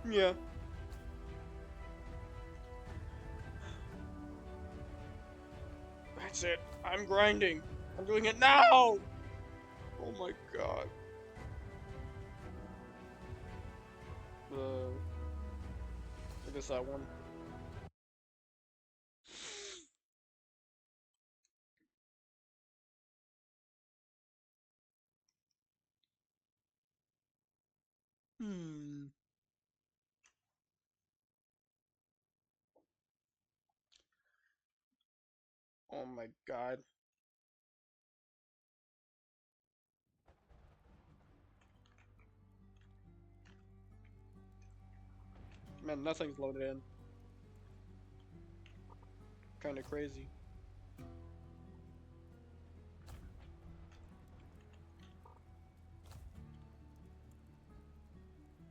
Yeah. That's it. I'm grinding. I'm doing it now! Oh my god. I guess that one. Hmm. Oh my god. Man, nothing's loaded in. Kinda crazy.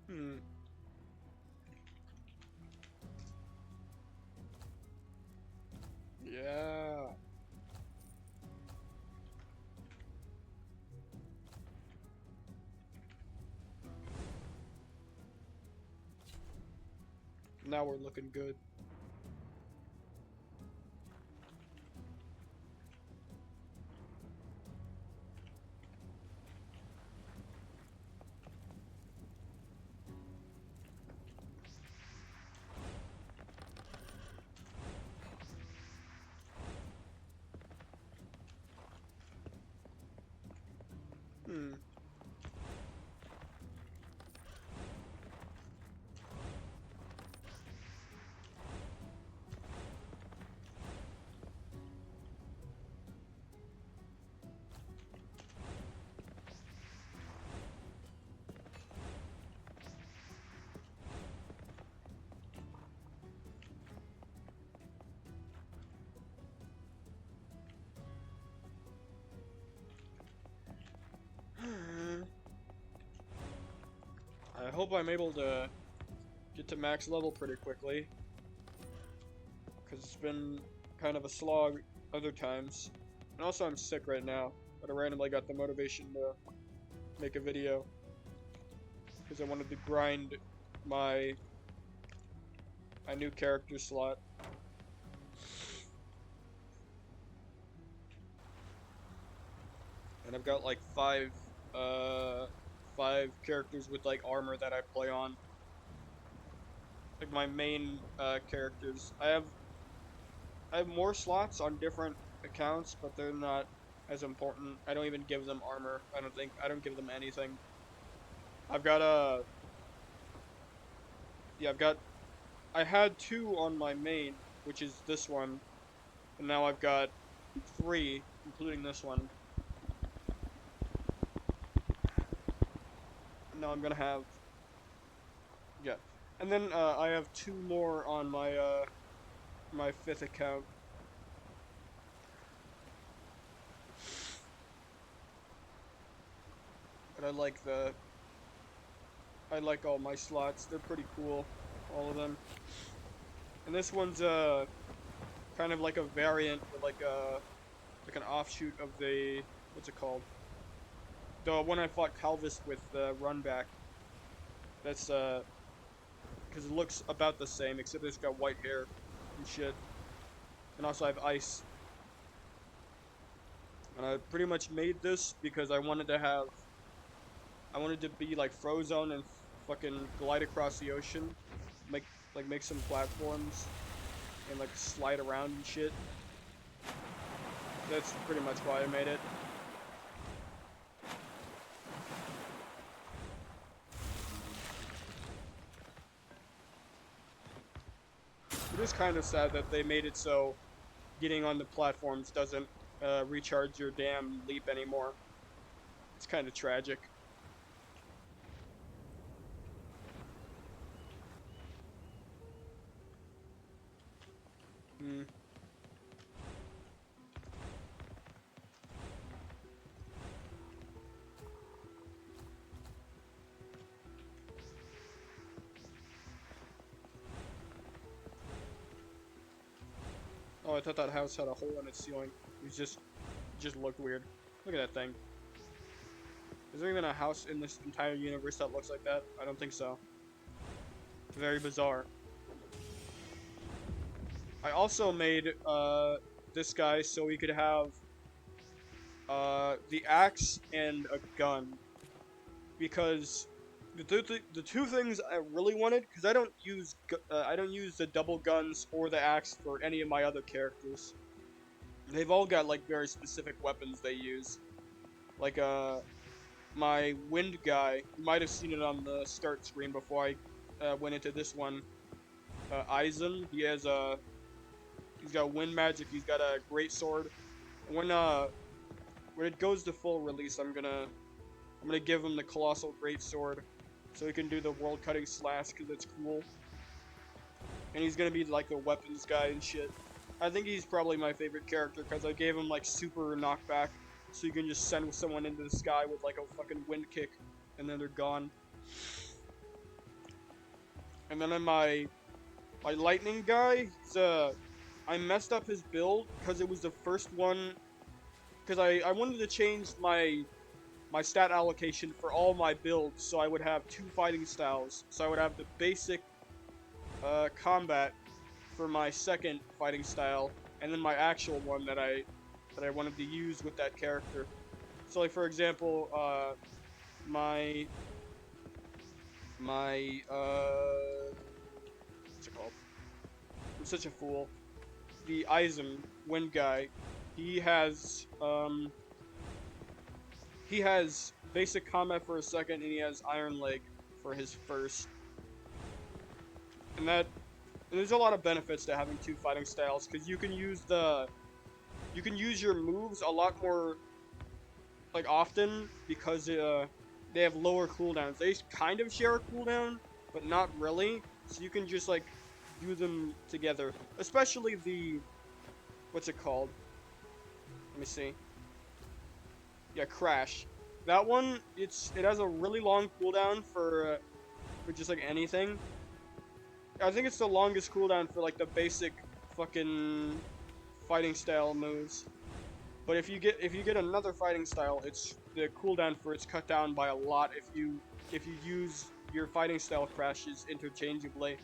Hmm. Yeah. Now we're looking good. Hmm. I hope I'm able to get to max level pretty quickly, because it's been kind of a slog other times. And also I'm sick right now, but I randomly got the motivation to make a video, because I wanted to grind my new character slot. And I've got like five characters with like armor that I play on. Like my main characters. I have more slots on different accounts, but they're not as important. I don't even give them armor. I don't give them anything. I've got yeah, I had two on my main, which is this one, and now I've got three, including this one. And now I'm gonna have, yeah. And then I have two more on my fifth account. But I like all my slots. They're pretty cool, all of them. And this one's kind of like a variant, or like an offshoot of the, what's it called? The one I fought Calvis with the run back. That's because it looks about the same, except it's got white hair and shit. And also I have ice. And I pretty much made this because I wanted to be like Frozone and fucking glide across the ocean, make some platforms and like slide around and shit. That's pretty much why I made it. It is kind of sad that they made it so getting on the platforms doesn't recharge your damn leap anymore. It's kind of tragic. Hmm. Oh, I thought that house had a hole in its ceiling. It just looked weird. Look at that thing. Is there even a house in this entire universe that looks like that? I don't think so. Very bizarre. I also made this guy so he could have the axe and a gun, because the two things I really wanted, because I don't use the double guns or the axe for any of my other characters. They've all got like very specific weapons they use. Like my wind guy, you might have seen it on the start screen before I went into this one. Aizen, he's got wind magic. He's got a great sword. When it goes to full release, I'm gonna give him the colossal great sword, so he can do the world cutting slash because it's cool. And he's gonna be like the weapons guy and shit. I think he's probably my favorite character because I gave him like super knockback, so you can just send someone into the sky with like a fucking wind kick, and then they're gone. And then in my lightning guy, I messed up his build because it was the first one. Because I wanted to change my stat allocation for all my builds, so I would have two fighting styles. So I would have the basic combat for my second fighting style, and then my actual one that I wanted to use with that character. So like for example, my what's it called? I'm such a fool. The Aizen wind guy, he has basic combat for a second, and he has Iron Leg for his first. And there's a lot of benefits to having two fighting styles, because you can use your moves a lot more like often, because they have lower cooldowns. They kind of share a cooldown, but not really. So you can just like do them together. Especially the what's it called? Let me see. Yeah, Crash. That one, it has a really long cooldown for just like anything. I think it's the longest cooldown for like the basic fucking fighting style moves. But if you get another fighting style, the cooldown for it's cut down by a lot if you use your fighting style crashes interchangeably.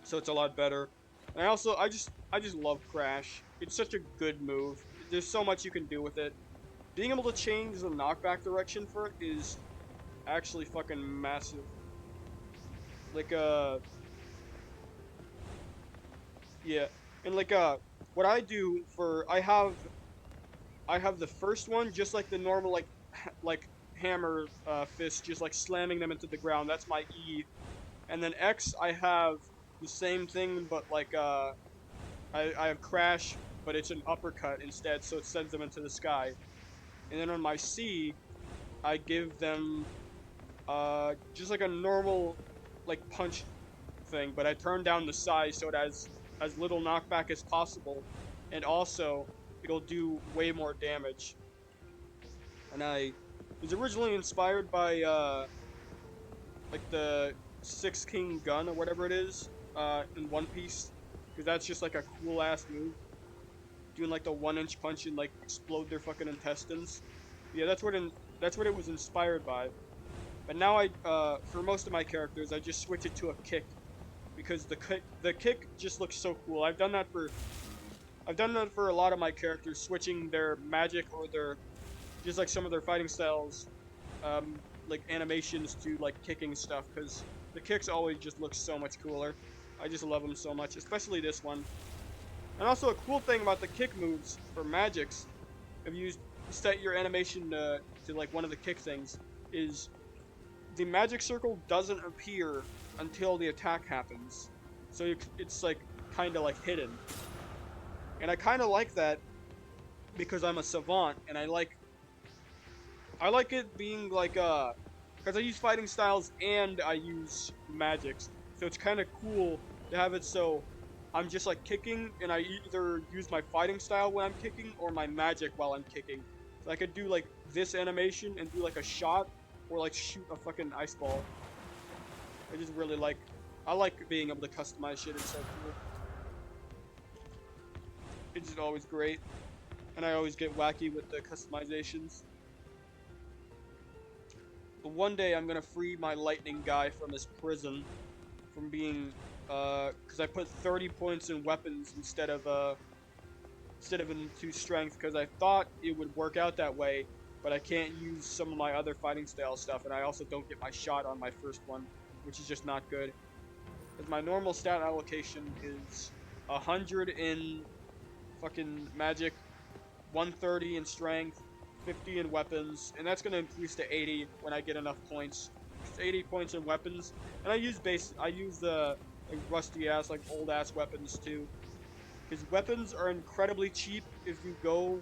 So it's a lot better. And I just love Crash. It's such a good move. There's so much you can do with it. Being able to change the knockback direction for it is actually fucking massive. Like yeah, and like what I do for I have the first one just like the normal like hammer fist, just like slamming them into the ground. That's my E. And then X, I have the same thing, but like I have Crash, but it's an uppercut instead, so it sends them into the sky. And then on my C, I give them just like a normal like punch thing, but I turn down the size so it has as little knockback as possible, and also it'll do way more damage. And I was originally inspired by like the Six King gun or whatever it is in One Piece, because that's just like a cool ass move, doing like the 1-inch punch and like explode their fucking intestines. Yeah, that's what it was inspired by. But now for most of my characters, I just switch it to a kick, because the kick just looks so cool. I've done that for a lot of my characters, switching their magic or their just like some of their fighting styles, like animations to like kicking stuff, because the kicks always just look so much cooler. I just love them so much, especially this one. And also a cool thing about the kick moves for magics, if you set your animation to like one of the kick things, is the magic circle doesn't appear until the attack happens. So it's like kind of like hidden. And I kind of like that because I'm a savant, and I like it being like because I use fighting styles and I use magics. So it's kind of cool to have it so I'm just like kicking, and I either use my fighting style when I'm kicking or my magic while I'm kicking. So I could do like this animation and do like a shot, or like shoot a fucking ice ball. I like being able to customize shit. It's so cool. It's just always great. And I always get wacky with the customizations. But one day I'm gonna free my lightning guy from his prison. from being, because I put 30 points in weapons instead of into strength, because I thought it would work out that way, but I can't use some of my other fighting style stuff, and I also don't get my shot on my first one, which is just not good. Because my normal stat allocation is 100 in fucking magic, 130 in strength, 50 in weapons, and that's gonna increase to 80 when I get enough points. It's 80 points in weapons, and I use the like rusty ass, like old ass weapons too, because weapons are incredibly cheap if you go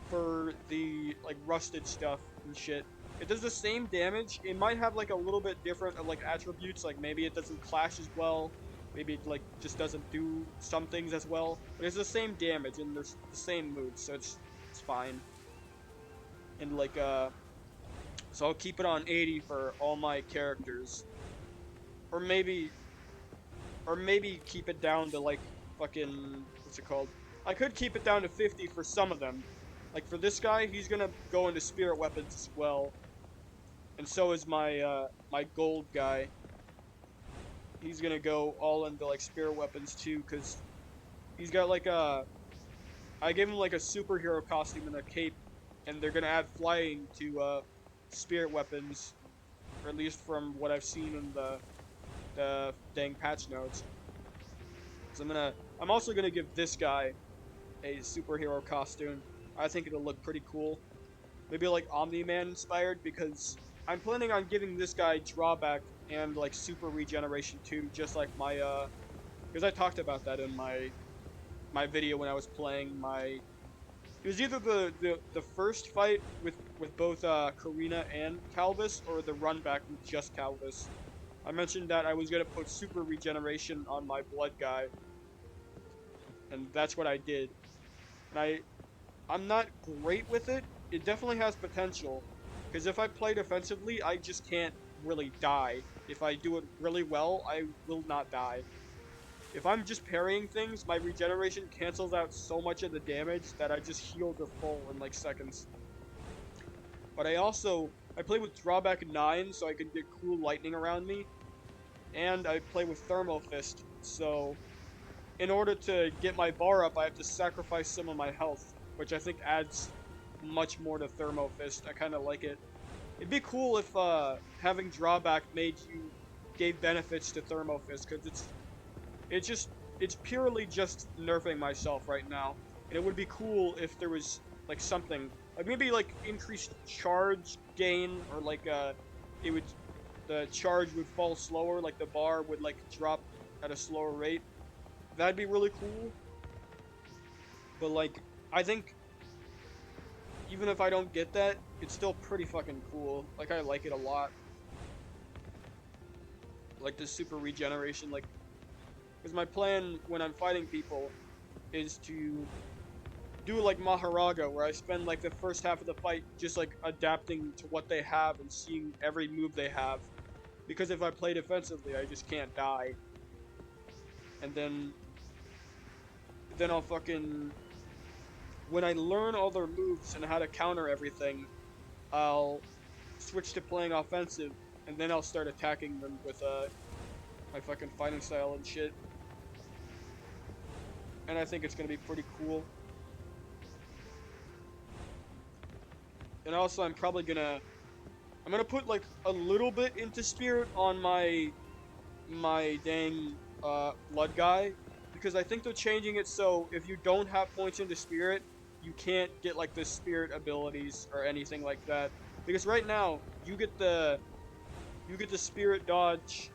for the like rusted stuff and shit. It does the same damage. It might have like a little bit different like attributes, like maybe it doesn't clash as well, maybe it like just doesn't do some things as well, but it's the same damage and there's the same moves, so it's fine. And like so I'll keep it on 80 for all my characters, or maybe keep it down to like fucking what's it called? I could keep it down to 50 for some of them. Like for this guy, he's gonna go into spirit weapons as well, and so is my gold guy. He's gonna go all into like spirit weapons too, cause he's got like a I gave him like a superhero costume and a cape, and they're gonna add flying to spirit weapons, or at least from what I've seen in the dang patch notes. So I'm also gonna give this guy a superhero costume. I think it'll look pretty cool. Maybe like Omni-Man inspired, because I'm planning on giving this guy drawback and like super regeneration too, just like my because I talked about that in my video when I was playing my. It was either the first fight with both Karina and Calvis, or the run back with just Calvis. I mentioned that I was gonna put super regeneration on my blood guy, and that's what I did. And I'm not great with it. It definitely has potential, because if I play defensively, I just can't really die. If I do it really well, I will not die. If I'm just parrying things, my regeneration cancels out so much of the damage that I just heal to full in like seconds. But I play with drawback 9 so I can get cool lightning around me, and I play with thermal fist, so in order to get my bar up, I have to sacrifice some of my health, which I think adds much more to Thermo Fist. I kind of like it. It'd be cool if having drawback made you gave benefits to Thermo Fist, because it's purely just nerfing myself right now. And it would be cool if there was like something like maybe like increased charge gain, or like it would the charge would fall slower, like the bar would like drop at a slower rate. That'd be really cool. But like, I think even if I don't get that, it's still pretty fucking cool. Like, I like it a lot. Like the super regeneration, like, because my plan when I'm fighting people is to do like Maharaga, where I spend like the first half of the fight just like adapting to what they have and seeing every move they have. Because if I play defensively, I just can't die. And then I'll fucking when I learn all their moves and how to counter everything, I'll switch to playing offensive, and then I'll start attacking them with my fucking fighting style and shit. And I think it's gonna be pretty cool. And also, I'm gonna put like a little bit into spirit on my dang blood guy, because I think they're changing it so if you don't have points into spirit, you can't get like the spirit abilities or anything like that. Because right now you get the spirit dodge,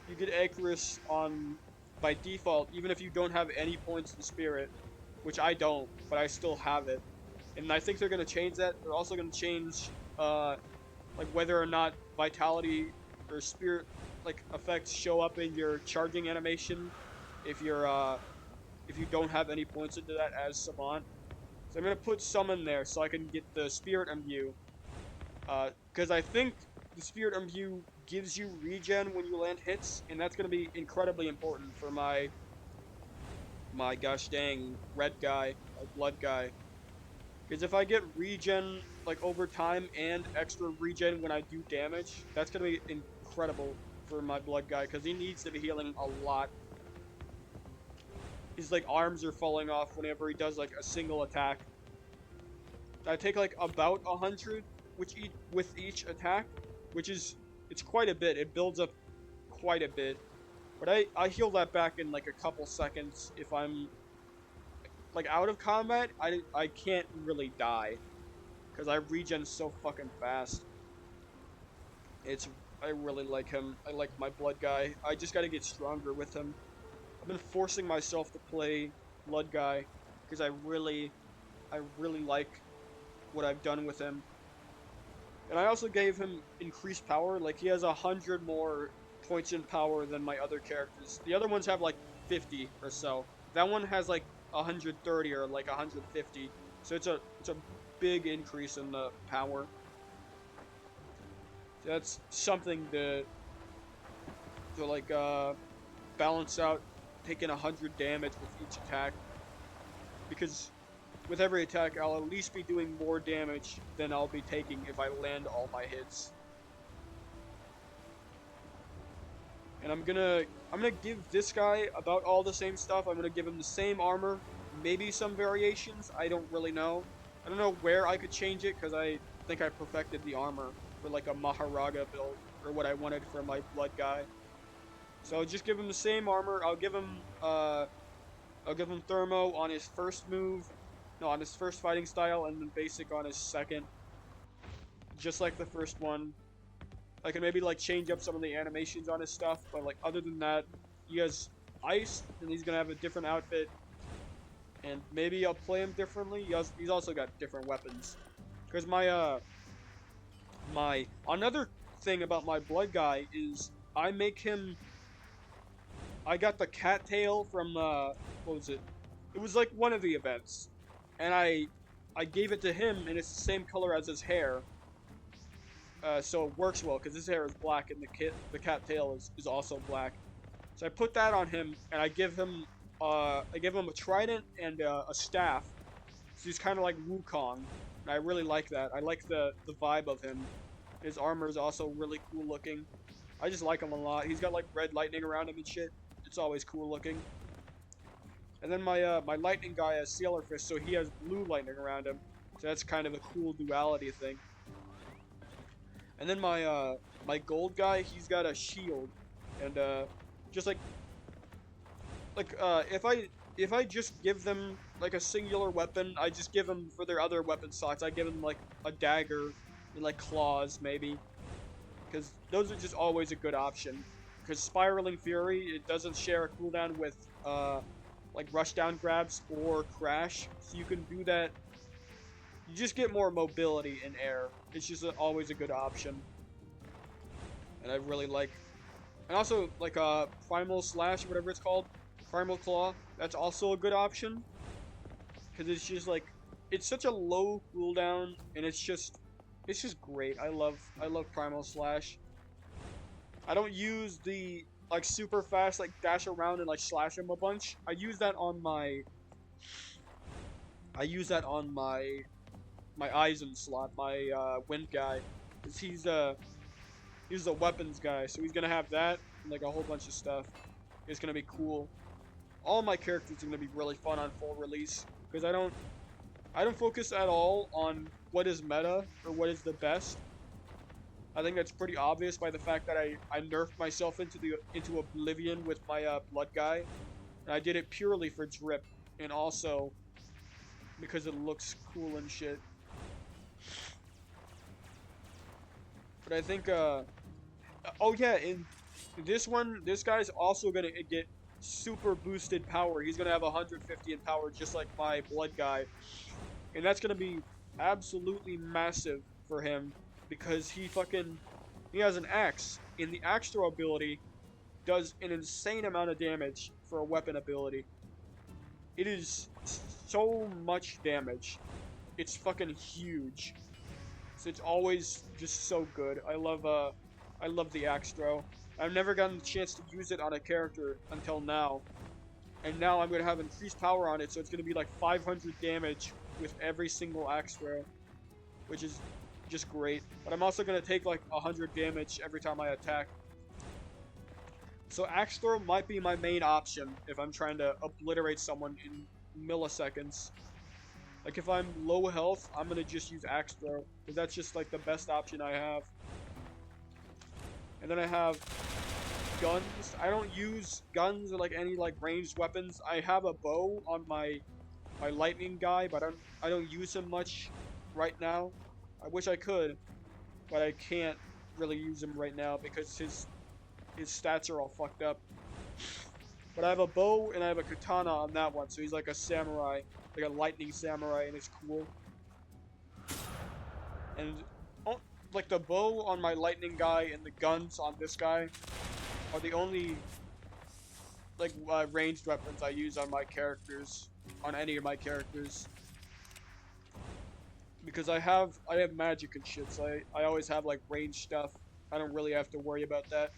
you get Icarus on by default, even if you don't have any points in spirit, which I don't, but I still have it. And I think they're gonna change that. They're also gonna change like whether or not vitality or spirit like effects show up in your charging animation if you don't have any points into that as Savant. So I'm gonna put some in there so I can get the Spirit Imbue. Because I think the Spirit Imbue gives you regen when you land hits, and that's gonna be incredibly important for my gosh dang red guy, my blood guy. Because if I get regen like over time and extra regen when I do damage, that's gonna be incredible. for my blood guy because he needs to be healing a lot. His like arms are falling off whenever he does like a single attack. I take like about 100 with each attack, which is it's quite a bit. It builds up quite a bit. But I heal that back in like a couple seconds if I'm like out of combat. I can't really die because I regen so fucking fast. I really like him. I like my blood guy. I just gotta get stronger with him. I've been forcing myself to play blood guy because I really like what I've done with him. And I also gave him increased power. Like he has 100 more points in power than my other characters. The other ones have like 50 or so. That one has like 130 or like 150. So it's a big increase in the power. So that's something to like balance out taking 100 damage with each attack, because with every attack I'll at least be doing more damage than I'll be taking if I land all my hits. And I'm gonna give this guy about all the same stuff. I'm gonna give him the same armor, maybe some variations. I don't really know. I don't know where I could change it because I think I perfected the armor for like a Maharaga build or what I wanted for my blood guy. So I'll just give him the same armor. I'll give him thermo on his first move, no, on his first fighting style, and then basic on his second, just like the first one. I can maybe like change up some of the animations on his stuff, but like other than that, he has ice, and he's gonna have a different outfit, and maybe I'll play him differently. He's also got different weapons, because my another thing about my blood guy is I make him. I got the cattail from what was it? It was like one of the events, and I gave it to him, and it's the same color as his hair. So it works well because his hair is black and the cattail is also black. So I put that on him, and I give him a trident and a staff. So he's kind of like Wukong, and I really like that. I like the vibe of him. His armor is also really cool looking. I just like him a lot. He's got like red lightning around him and shit. It's always cool looking. And then my lightning guy has Sailor Fist, so he has blue lightning around him. So that's kind of a cool duality thing. And then my gold guy, he's got a shield, and just if I just give them like a singular weapon, I just give them for their other weapon slots. I give them like a dagger and like claws maybe, because those are just always a good option. Because Spiraling Fury, it doesn't share a cooldown with like rushdown grabs or crash, so you can do that. You just get more mobility in air. It's just always a good option, and I really like. And also like Primal Slash, whatever it's called, Primal Claw. That's also a good option, because it's just like it's such a low cooldown, and it's just great. I love Primal Slash. I don't use the like super fast like dash around and like slash him a bunch. I use that on my Eisen slot, my wind guy, cause he's a weapons guy, so he's gonna have that and like a whole bunch of stuff. It's gonna be cool. All my characters are gonna be really fun on full release, because I don't focus at all on what is meta or what is the best. I think that's pretty obvious by the fact that I nerfed myself into oblivion with my blood guy, and I did it purely for drip, and also because it looks cool and shit. But I think oh yeah, in this one, this guy's also gonna get super boosted power. He's gonna have 150 in power, just like my blood guy, and that's gonna be absolutely massive for him, because he has an axe, and the axe throw ability does an insane amount of damage for a weapon ability. It is so much damage. It's fucking huge. So it's always just so good. I love the axe throw. I've never gotten the chance to use it on a character until now. And now I'm gonna have increased power on it, so it's gonna be like 500 damage with every single axe throw, which is just great. But I'm also gonna take like 100 damage every time I attack. So axe throw might be my main option if I'm trying to obliterate someone in milliseconds. Like if I'm low health, I'm gonna just use axe throw because that's just like the best option I have. And then I have guns. I don't use guns or like any like ranged weapons. I have a bow on my lightning guy, but I don't use him much right now. I wish I could, but I can't really use him right now because his stats are all fucked up. But I have a bow and I have a katana on that one, so he's like a samurai, like a lightning samurai, and it's cool. And oh, like the bow on my lightning guy and the guns on this guy are the only like ranged weapons I use on my characters, on any of my characters. Because I have magic and shit, so I always have like ranged stuff. I don't really have to worry about that.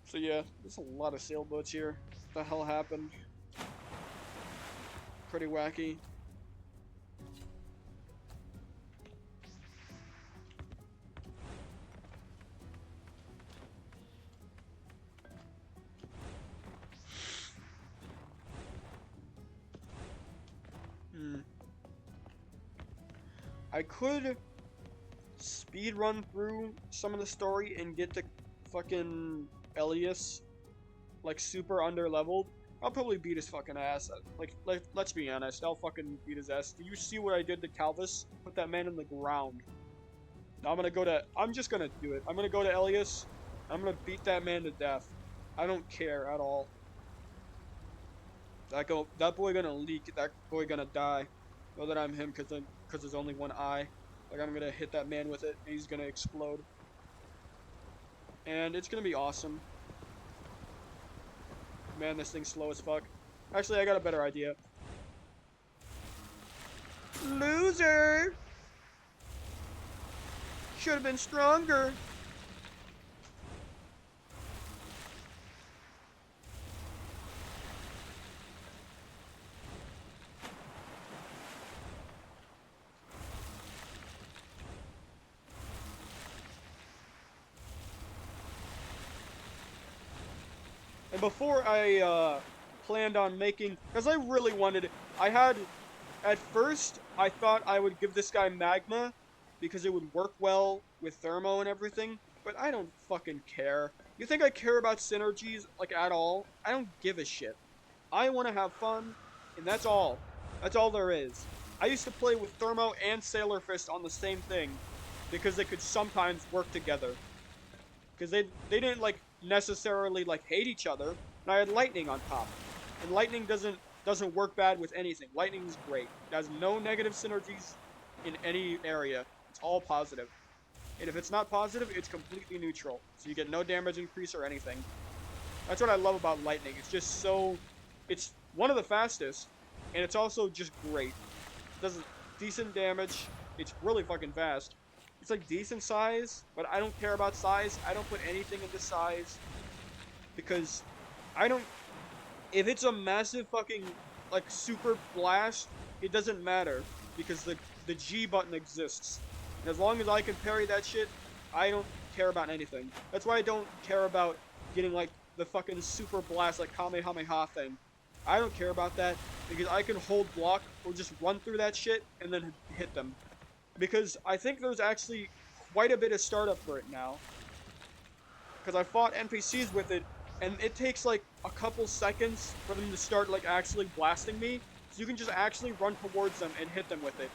So yeah, there's a lot of sailboats here. What the hell happened? Pretty wacky. I could speed run through some of the story and get to fucking Elias like super under leveled. I'll probably beat his fucking ass. Like let's be honest, I'll fucking beat his ass. Do you see what I did to Calvis? Put that man in the ground. Now I'm just gonna do it. I'm gonna go to Elias. I'm gonna beat that man to death. I don't care at all. That boy gonna leak. That boy gonna die. Know that I'm him because there's only one eye. Like I'm gonna hit that man with it and he's gonna explode. And it's gonna be awesome. Man, this thing's slow as fuck. Actually, I got a better idea. Loser! Should have been stronger. And before I planned on making, because I really wanted, at first I thought I would give this guy magma because it would work well with thermo and everything, but I don't fucking care. You think I care about synergies like at all? I don't give a shit. I want to have fun, and that's all. That's all there is. I used to play with thermo and sailor fist on the same thing because they could sometimes work together. Because they didn't like necessarily like hate each other, and I had lightning on top, and lightning doesn't work bad with anything. Lightning is great. It has no negative synergies in any area. It's all positive, and if it's not positive, it's completely neutral. So you get no damage increase or anything. That's what I love about lightning. It's just so, it's one of the fastest, and it's also just great. It does decent damage. It's really fucking fast. It's like decent size, but I don't care about size. I don't put anything into size because I don't. If it's a massive fucking like super blast, it doesn't matter because the G button exists. And as long as I can parry that shit, I don't care about anything. That's why I don't care about getting like the fucking super blast like Kamehameha thing. I don't care about that because I can hold block or just run through that shit and then hit them. Because I think there's actually quite a bit of startup for it now. Because I fought NPCs with it, and it takes like a couple seconds for them to start like actually blasting me. So you can just actually run towards them and hit them with it.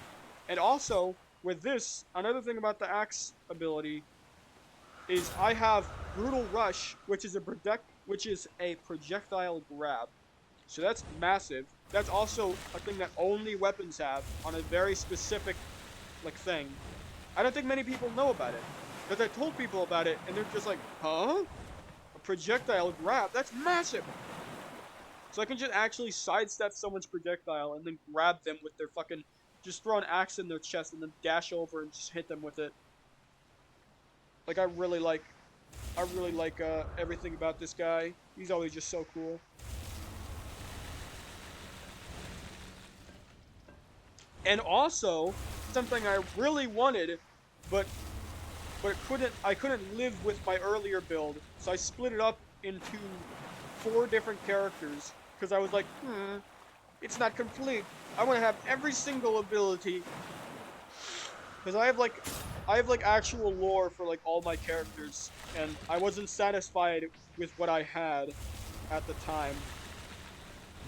And also, with this, another thing about the axe ability is I have Brutal Rush, which is a projectile grab. So that's massive. That's also a thing that only weapons have on a very specific like thing. I don't think many people know about it. Because I told people about it and they're just like, huh? A projectile grab? That's massive! So I can just actually sidestep someone's projectile and then grab them with their fucking, just throw an axe in their chest and then dash over and just hit them with it. Like I really like everything about this guy. He's always just so cool. And also, something I really wanted, but but I couldn't live with my earlier build, so I split it up into 4 different characters because I was like, it's not complete. I want to have every single ability because I have like actual lore for like all my characters, and I wasn't satisfied with what I had at the time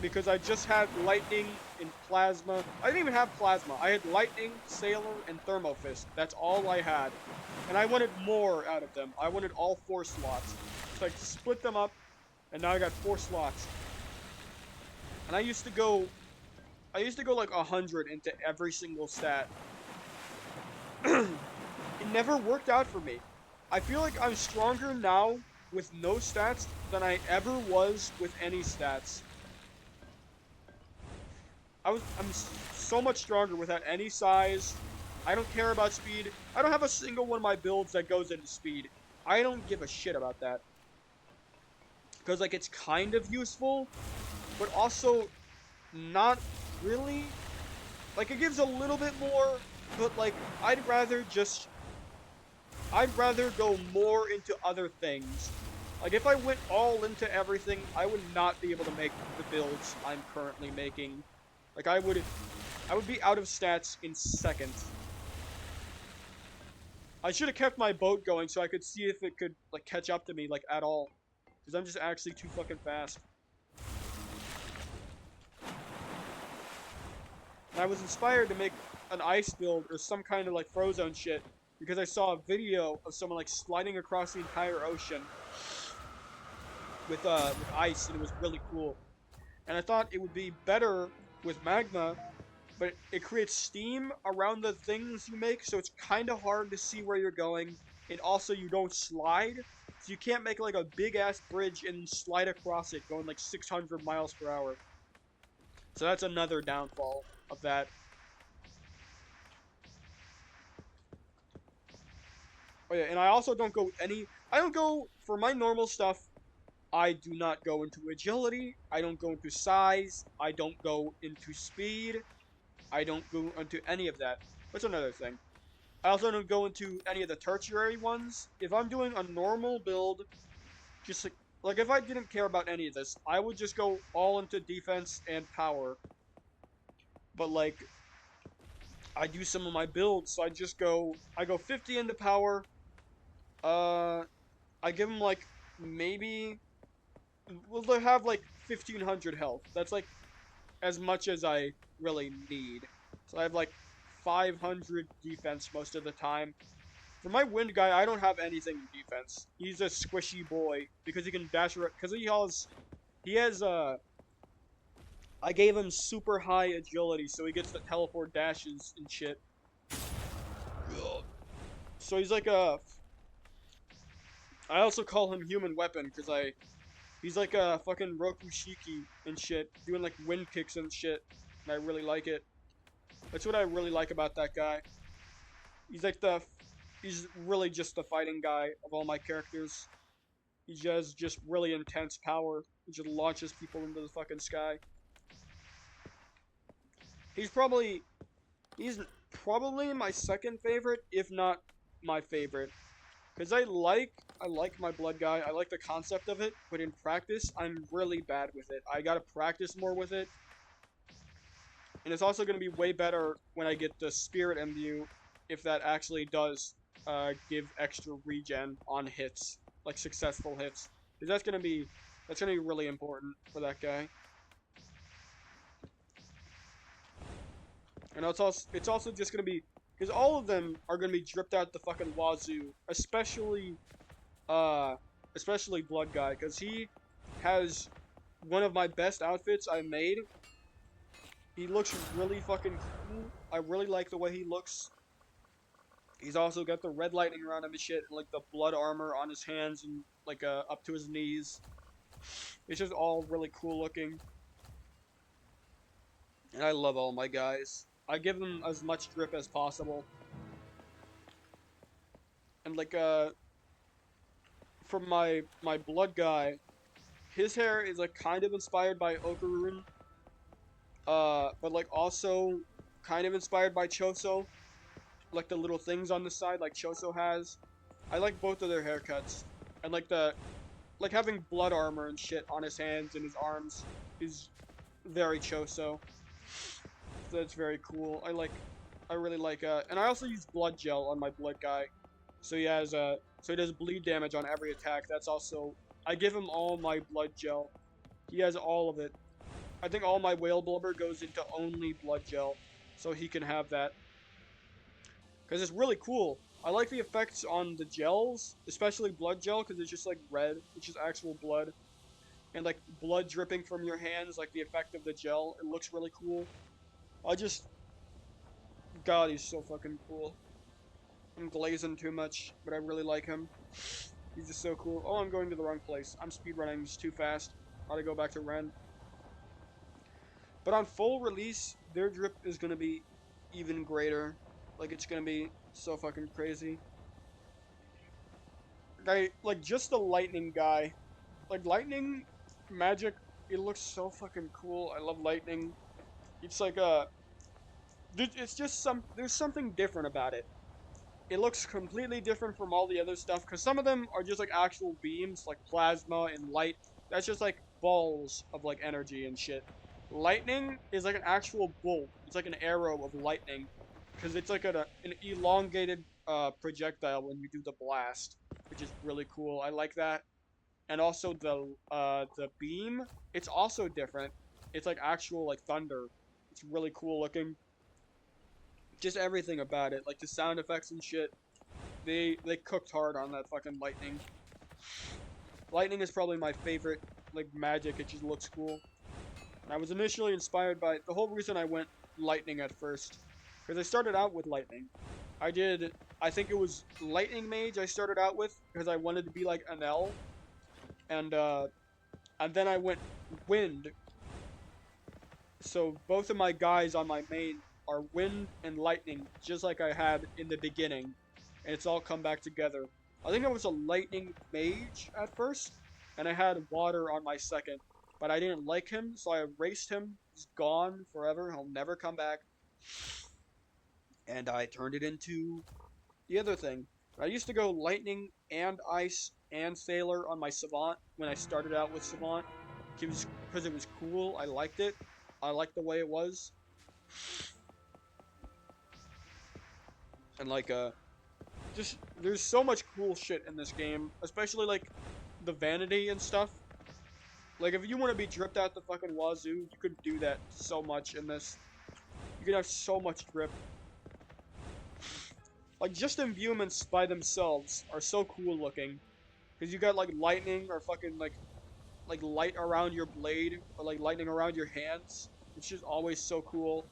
because I just had lightning and plasma. I didn't even have plasma. I had lightning, sailor, and thermo fist. That's all I had, and I wanted more out of them. I wanted all 4 slots, so I split them up, and now I got 4 slots. And I used to go like 100 into every single stat. It never worked out for me. I feel like I'm stronger now with no stats than I ever was with any stats. I'm so much stronger without any size. I don't care about speed. I don't have a single one of my builds that goes into speed. I don't give a shit about that. Because like it's kind of useful, but also not really. Like it gives a little bit more, but like I'd rather go more into other things. Like if I went all into everything, I would not be able to make the builds I'm currently making. Like I would be out of stats in seconds. I should have kept my boat going so I could see if it could like catch up to me like at all. Because I'm just actually too fucking fast. And I was inspired to make an ice build or some kind of like Frozone shit because I saw a video of someone like sliding across the entire ocean with ice, and it was really cool. And I thought it would be better with magma, but it creates steam around the things you make, so it's kind of hard to see where you're going. And also, you don't slide, so you can't make like a big ass bridge and slide across it going like 600 miles per hour. So that's another downfall of that. Oh yeah, and I also don't go any. I don't go for my normal stuff. I do not go into agility. I don't go into size. I don't go into speed. I don't go into any of that. That's another thing. I also don't go into any of the tertiary ones. If I'm doing a normal build, just like if I didn't care about any of this, I would just go all into defense and power. But like I do some of my builds, so I go 50 into power. Uh, I give them like maybe well they have like 1500 health. That's like as much as I really need. So I have like 500 defense most of the time. For my wind guy, I don't have anything in defense. He's a squishy boy because he can dash around. Because he has I gave him super high agility, so he gets the teleport dashes and shit. So he's like a. I also call him human weapon because he's like a fucking Rokushiki and shit, doing like wind kicks and shit, and I really like it. That's what I really like about that guy. He's like he's really just the fighting guy of all my characters. He has just really intense power. He just launches people into the fucking sky. He's probably he's probably my second favorite, if not my favorite. Cause I like my blood guy. I like the concept of it, but in practice, I'm really bad with it. I gotta practice more with it. And it's also gonna be way better when I get the spirit imbue, if that actually does give extra regen on hits, like successful hits. Cause that's gonna be really important for that guy. And it's also just gonna be because all of them are gonna be dripped out the fucking wazoo, uh especially Blood Guy, because he has one of my best outfits I made. He looks really fucking cool. I really like the way he looks. He's also got the red lightning around him and shit, and like the blood armor on his hands and like up to his knees. It's just all really cool looking. And I love all my guys. I give them as much drip as possible. And like for my blood guy, his hair is like kind of inspired by Okarun, but like also kind of inspired by Choso, like the little things on the side like Choso has. I like both of their haircuts. And like having blood armor and shit on his hands and his arms is very choso. So that's very cool. I really like and I also use blood gel on my blood guy. So he has so he does bleed damage on every attack. That's also I give him all my blood gel. He has all of it. I think all my whale blubber goes into only blood gel. So he can have that. Because it's really cool. I like the effects on the gels, especially blood gel, because it's just like red, it's just actual blood. And like blood dripping from your hands, like the effect of the gel, it looks really cool. I just, God, he's so fucking cool. I'm glazing too much, but I really like him. He's just so cool. Oh, I'm going to the wrong place. I'm speedrunning just too fast. Gotta go back to Ren. But on full release, their drip is gonna be even greater. Like, it's gonna be so fucking crazy. Like, just the lightning guy. Like, lightning magic, it looks so fucking cool. I love lightning. It's like, it's just there's something different about it. It looks completely different from all the other stuff, because some of them are just like actual beams, like plasma and light. That's just like balls of like energy and shit. Lightning is like an actual bolt. It's like an arrow of lightning, because it's like an elongated projectile when you do the blast, which is really cool. I like that. And also the beam, it's also different. It's like actual like thunder. It's really cool looking. Just everything about it, like the sound effects and shit. They cooked hard on that fucking lightning. Lightning is probably my favorite like magic. It just looks cool. And I was initially inspired by the whole reason I went lightning at first, because I started out with lightning. I think it was lightning mage I started out with because I wanted to be like an L, and then I went wind. So both of my guys on my main are wind and lightning, just like I had in the beginning, and it's all come back together. I think I was a lightning mage at first, and I had water on my second, but I didn't like him, so I erased him. He's gone forever. He'll never come back. And I turned it into the other thing. I used to go lightning and ice and sailor on my savant when I started out with savant, because it was cool. I liked it. I liked the way it was. And like just there's so much cool shit in this game, especially like the vanity and stuff. Like if you want to be dripped out the fucking wazoo, you could do that so much in this. You could have so much drip. Like just imbuements by themselves are so cool looking, because you got like lightning or fucking like light around your blade or like lightning around your hands. It's just always so cool.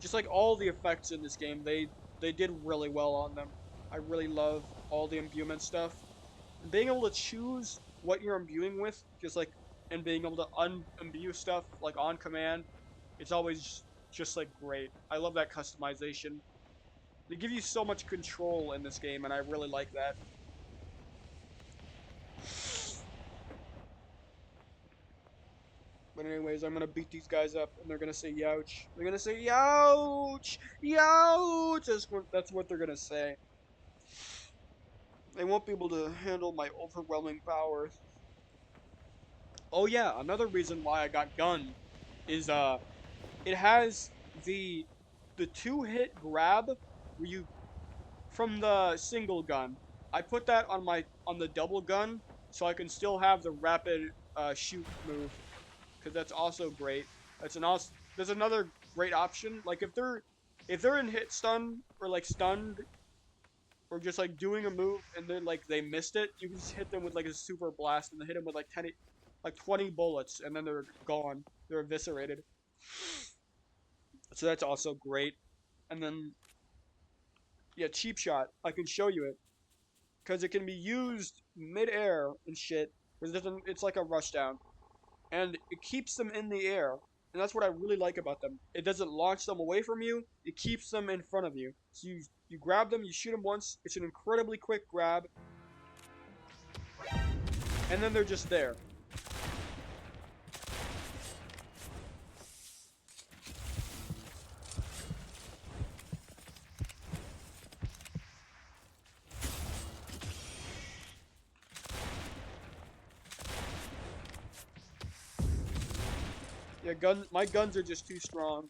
Just like all the effects in this game, they did really well on them. I really love all the imbuement stuff. And being able to choose what you're imbuing with, just like, and being able to unimbue stuff like on command, it's always just like great. I love that customization. They give you so much control in this game, and I really like that. But anyways, I'm gonna beat these guys up, and they're gonna say "youch." They're gonna say "youch, youch." That's what they're gonna say. They won't be able to handle my overwhelming power. Oh yeah, another reason why I got gun is it has the two-hit grab where you from the single gun. I put that on the double gun so I can still have the rapid shoot move, because that's also great. There's another great option. Like if they're in hit stun or like stunned or just like doing a move and then like they missed it, you can just hit them with like a super blast and then hit them with like 20 bullets, and then they're gone. They're eviscerated. So that's also great. And then yeah, cheap shot. I can show you it because it can be used mid-air and shit. Because it's like a rushdown, and it keeps them in the air. And that's what I really like about them. It doesn't launch them away from you. It keeps them in front of you. So you grab them, you shoot them once. It's an incredibly quick grab, and then they're just there. Yeah, my guns are just too strong.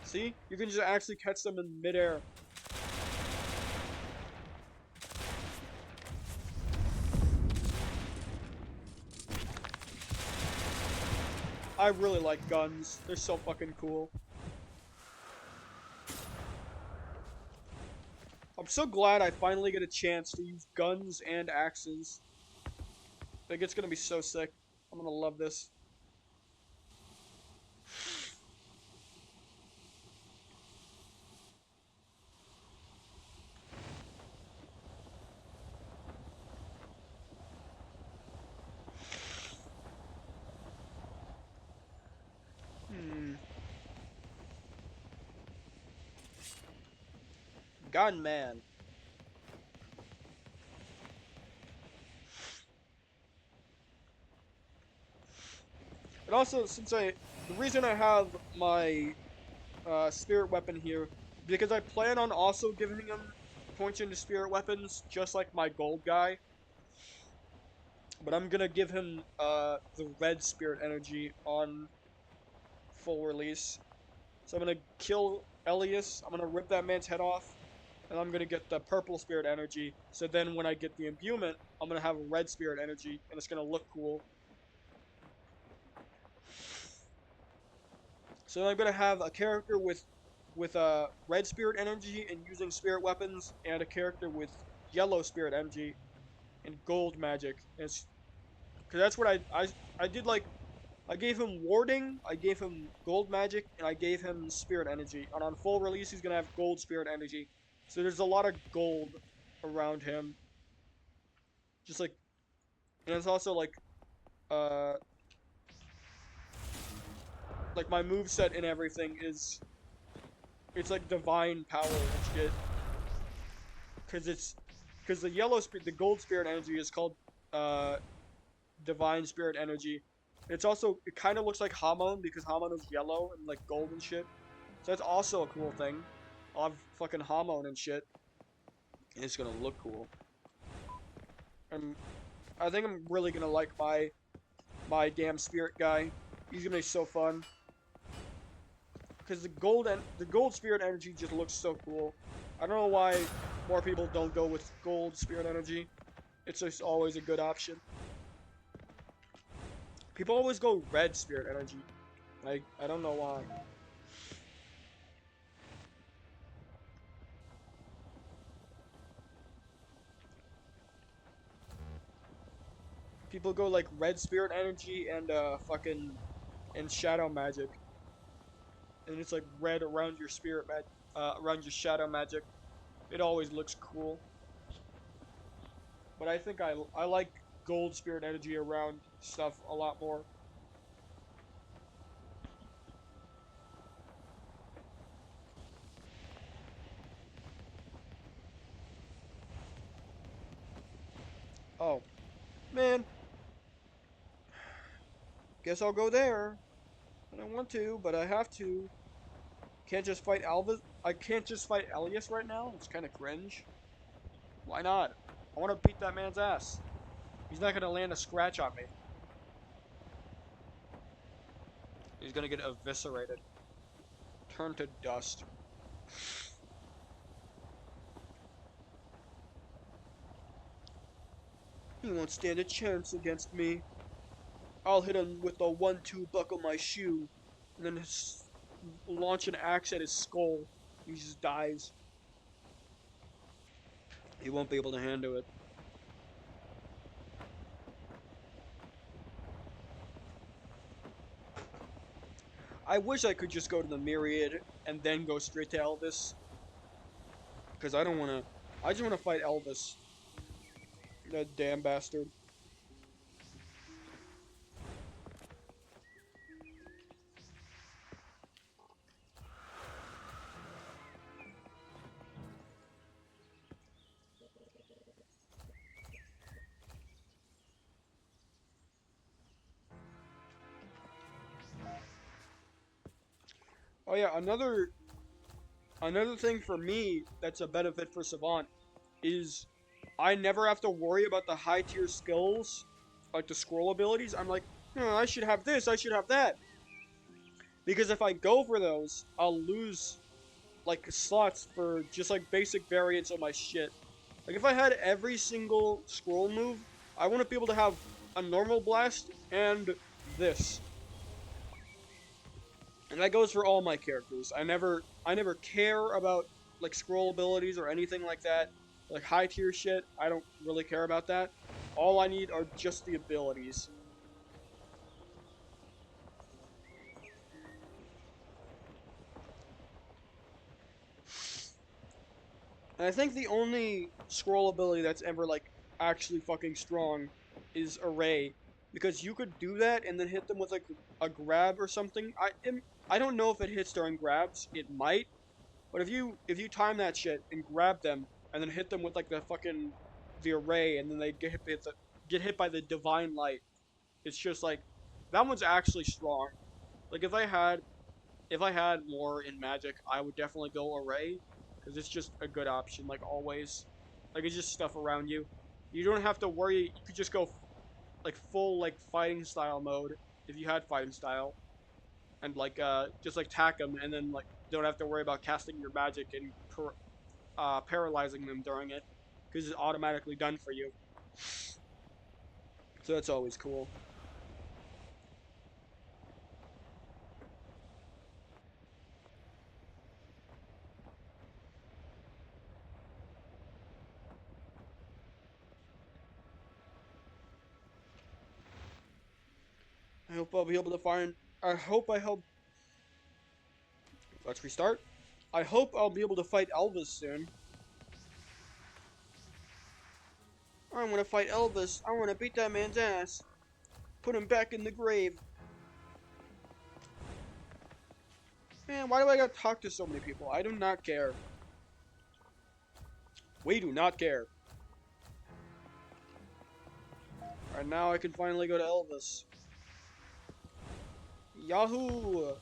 See? You can just actually catch them in midair. I really like guns. They're so fucking cool. I'm so glad I finally get a chance to use guns and axes. Like, it's gonna be so sick. I'm gonna love this. Hmm. Gunman. And also, the reason I have my spirit weapon here, because I plan on also giving him points into spirit weapons, just like my gold guy. But I'm gonna give him the red spirit energy on full release. So I'm gonna kill Elias. I'm gonna rip that man's head off, and I'm gonna get the purple spirit energy. So then when I get the imbuement, I'm gonna have red spirit energy, and it's gonna look cool. So I'm gonna have a character with red spirit energy and using spirit weapons, and a character with yellow spirit energy and gold magic. Because that's what I did. Like, I gave him warding, I gave him gold magic, and I gave him spirit energy. And on full release, he's gonna have gold spirit energy. So there's a lot of gold around him. Just like, and it's also uh, like my move set and everything is, it's like divine power and shit. Cause it's, cause the gold spirit energy is called uh divine spirit energy. It's also, it kind of looks like Hamon because Hamon is yellow and like gold and shit. So that's also a cool thing. I'll have fucking Hamon and shit. And it's gonna look cool. And I think I'm really gonna like my damn spirit guy. He's gonna be so fun. Because the gold spirit energy just looks so cool. I don't know why more people don't go with gold spirit energy. It's just always a good option. People always go red spirit energy. I don't know why. People go like red spirit energy and fucking and shadow magic. And it's like red around your around your shadow magic. It always looks cool. But I think I like gold spirit energy around stuff a lot more. Oh, man, guess I'll go there. I don't want to, but I have to. Can't just fight Alvis. I can't just fight Elias right now. It's kind of cringe. Why not? I want to beat that man's ass. He's not gonna land a scratch on me. He's gonna get eviscerated. Turned to dust. He won't stand a chance against me. I'll hit him with a 1-2 buckle my shoe, and then launch an axe at his skull. He just dies. He won't be able to handle it. I wish I could just go to the Myriad and then go straight to Elvis, because I don't want to. I just want to fight Elvis. That damn bastard. Oh yeah, another thing for me that's a benefit for Savant is I never have to worry about the high tier skills, like the scroll abilities. I'm like, oh, I should have this, I should have that. Because if I go for those, I'll lose like slots for just like basic variants of my shit. Like if I had every single scroll move, I want to be able to have a normal blast and this. And that goes for all my characters. I never care about like scroll abilities or anything like that. Like high tier shit, I don't really care about that. All I need are just the abilities. And I think the only scroll ability that's ever like actually fucking strong is Array, because you could do that and then hit them with like a grab or something. I don't know if it hits during grabs. It might, but if you time that shit and grab them and then hit them with like the Array and then they get hit by the divine light, it's just like that one's actually strong. Like if I had more in Magic, I would definitely go Array, because it's just a good option, like always. Like it's just stuff around you. You don't have to worry. You could just go like full like fighting style mode if you had fighting style, and like just like tack them, and then like don't have to worry about casting your magic and paralyzing them during it, because it's automatically done for you. So that's always cool. I hope I'll be able to find. I hope I help. Let's restart. I hope I'll be able to fight Elvis soon. I want to fight Elvis. I want to beat that man's ass. Put him back in the grave. Man, why do I gotta talk to so many people? I do not care. We do not care. Alright, now I can finally go to Elvis. Yahoo!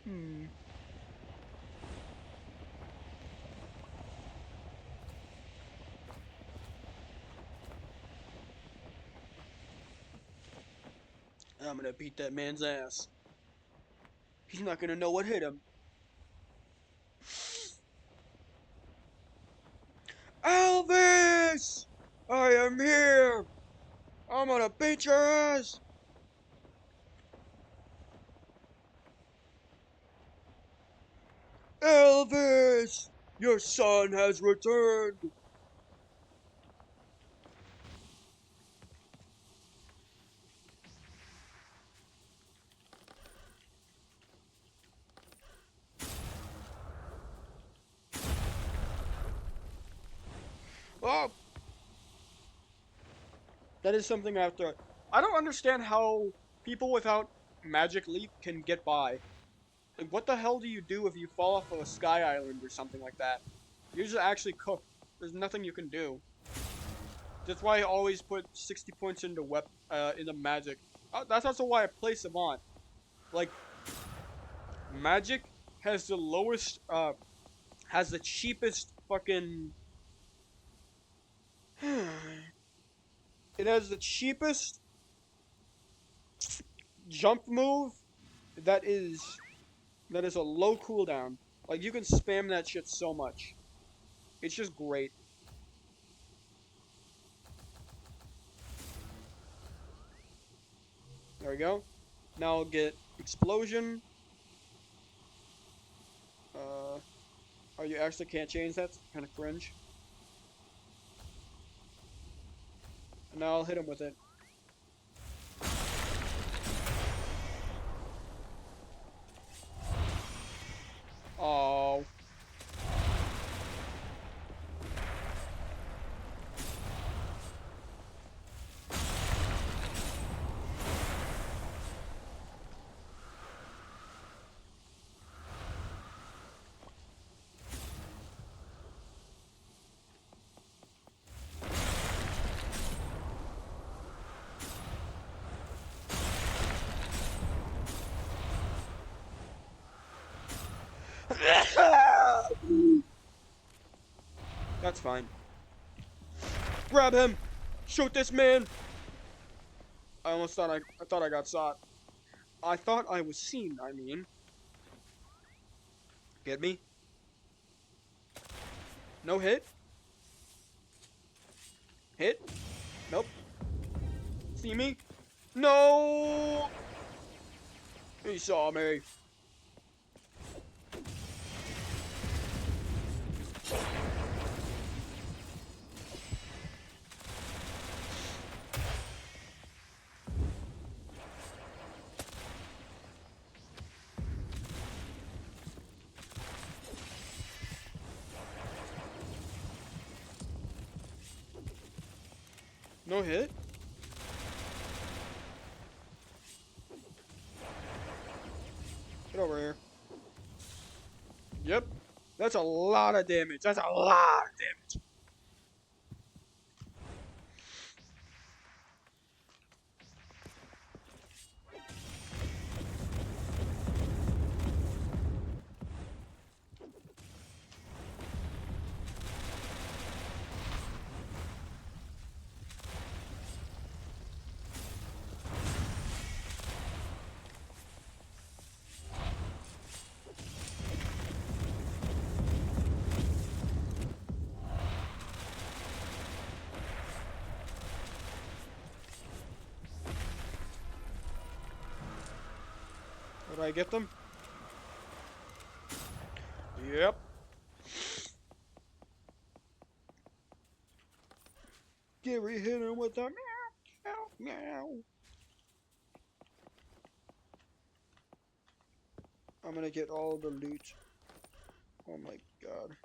Hmm. I'm gonna beat that man's ass. He's not gonna know what hit him. Elvis! I am here! I'm gonna beat your ass! Elvis! Your son has returned! Oh! That is something I have to. I don't understand how people without Magic Leap can get by. Like, what the hell do you do if you fall off of a sky island or something like that? You're just actually cooked. There's nothing you can do. That's why I always put 60 points into Magic. That's also why I play Savant. Like, Magic has the lowest, has the cheapest fucking. It has the cheapest jump move that is that is a low cooldown. Like you can spam that shit so much. It's just great. There we go. Now I'll get explosion. Oh, you actually can't change that? Kind of cringe. And now I'll hit him with it. Oh. That's fine. Grab him! Shoot this man! I almost thought I thought I got shot. I thought I was seen, I mean. Get me? No hit? Hit? Nope. See me? No! He saw me. No hit? Get over here. Yep. That's a lot of damage. That's a lot of damage. Did I get them? Yep. Gary hit him with the meow, meow, meow. I'm gonna get all the loot. Oh my god.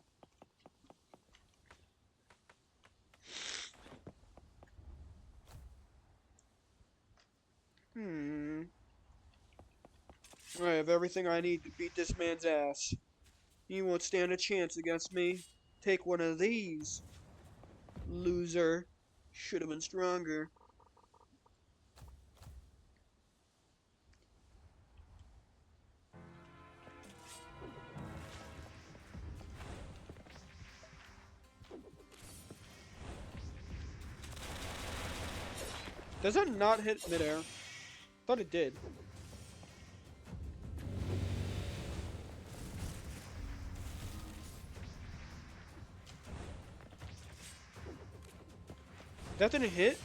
I have everything I need to beat this man's ass. He won't stand a chance against me. Take one of these. Loser. Should have been stronger. Does that not hit midair? Thought it did. That didn't hit?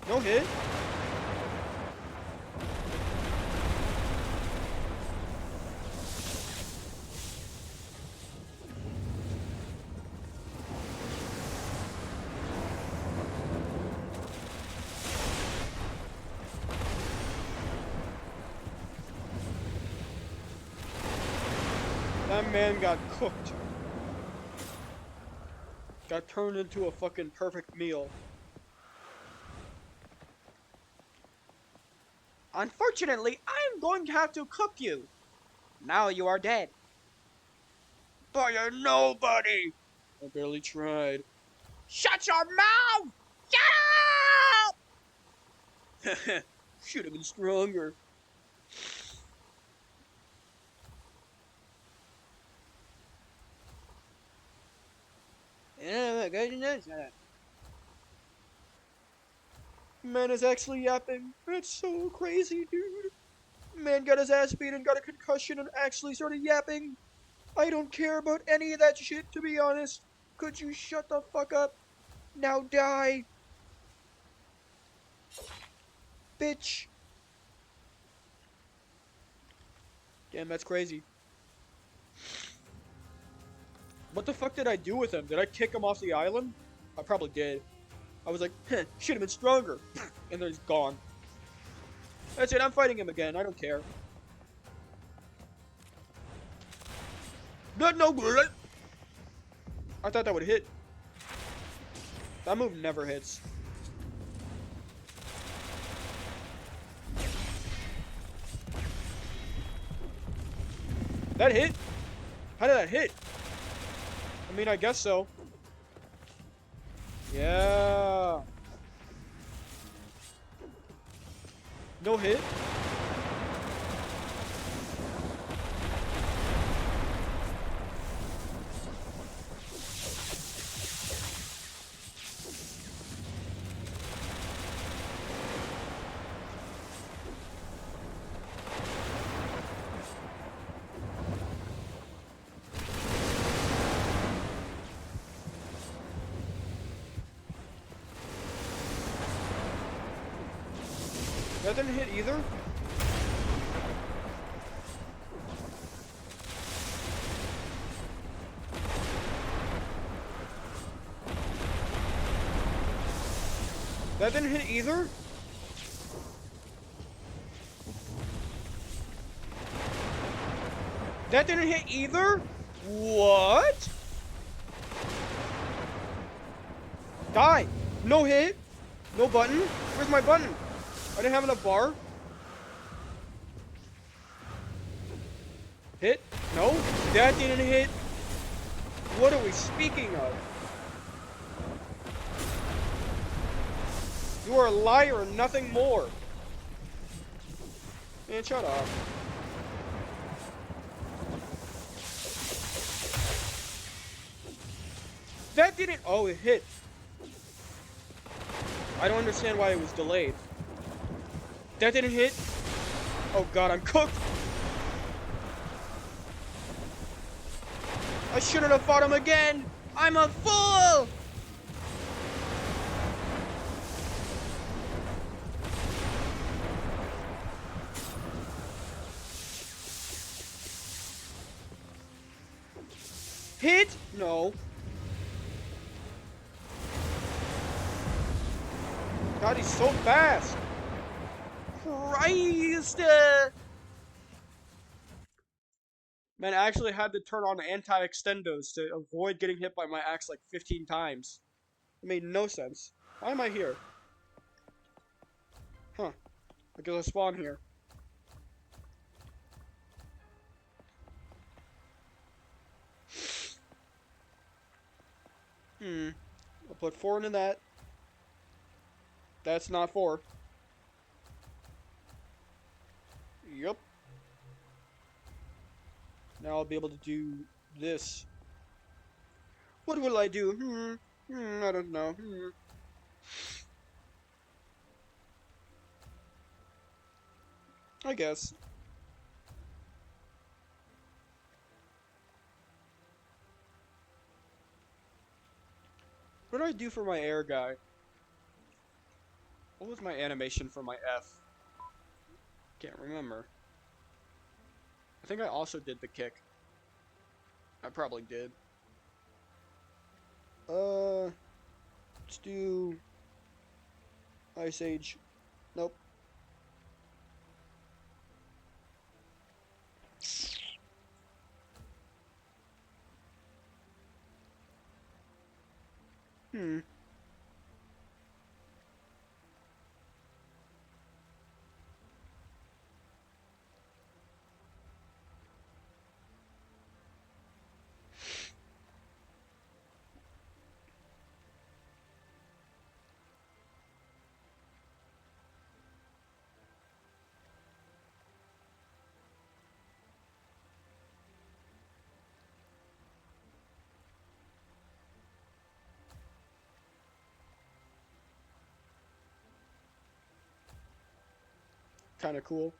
No hit? That man got cooked. Got turned into a fucking perfect meal. Unfortunately, I'm going to have to cook you. Now you are dead. By a nobody! I barely tried. Shut your mouth! Shut up! Should have been stronger. Man is actually yapping. That's so crazy, dude. Man got his ass beat and got a concussion and actually started yapping. I don't care about any of that shit, to be honest. Could you shut the fuck up? Now die. Bitch. Damn, that's crazy. What the fuck did I do with him? Did I kick him off the island? I probably did. I was like, should have been stronger. And then he's gone. That's it, I'm fighting him again. I don't care. No. I thought that would hit. That move never hits. That hit? How did that hit? I mean, I guess so. Yeah. No hit? That didn't hit either? That didn't hit either? That didn't hit either? What? Die! No hit? No button? Where's my button? I didn't have enough bar? Hit? No? That didn't hit? What are we speaking of? You are a liar and nothing more. Man, shut up. That didn't... Oh, it hit. I don't understand why it was delayed. That didn't hit. Oh god, I'm cooked. I shouldn't have fought him again. I'm a fool. Hit? No. God, he's so fast. Christ! Man, I actually had to turn on anti-extendos to avoid getting hit by my axe like 15 times. It made no sense. Why am I here? Huh. I guess I spawn here. I'll put 4 into that. That's not 4. Yup. Now I'll be able to do this. What will I do? I don't know. I guess. What did I do for my air guy? What was my animation for my F? Can't remember. I think I also did the kick. I probably did. Let's do Ice Age. Nope. Kind of cool.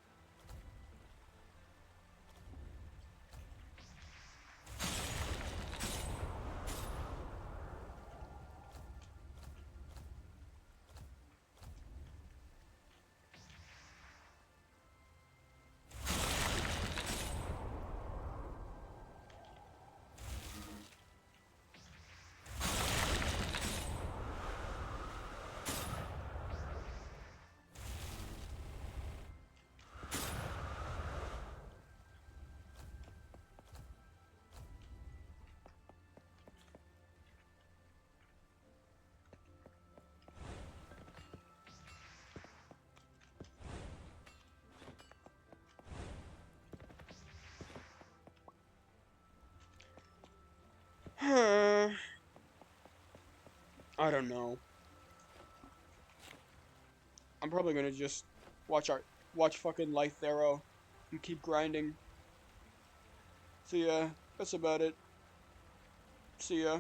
I don't know. I'm probably gonna just watch fucking Life Arrow and keep grinding. So yeah, that's about it. See ya.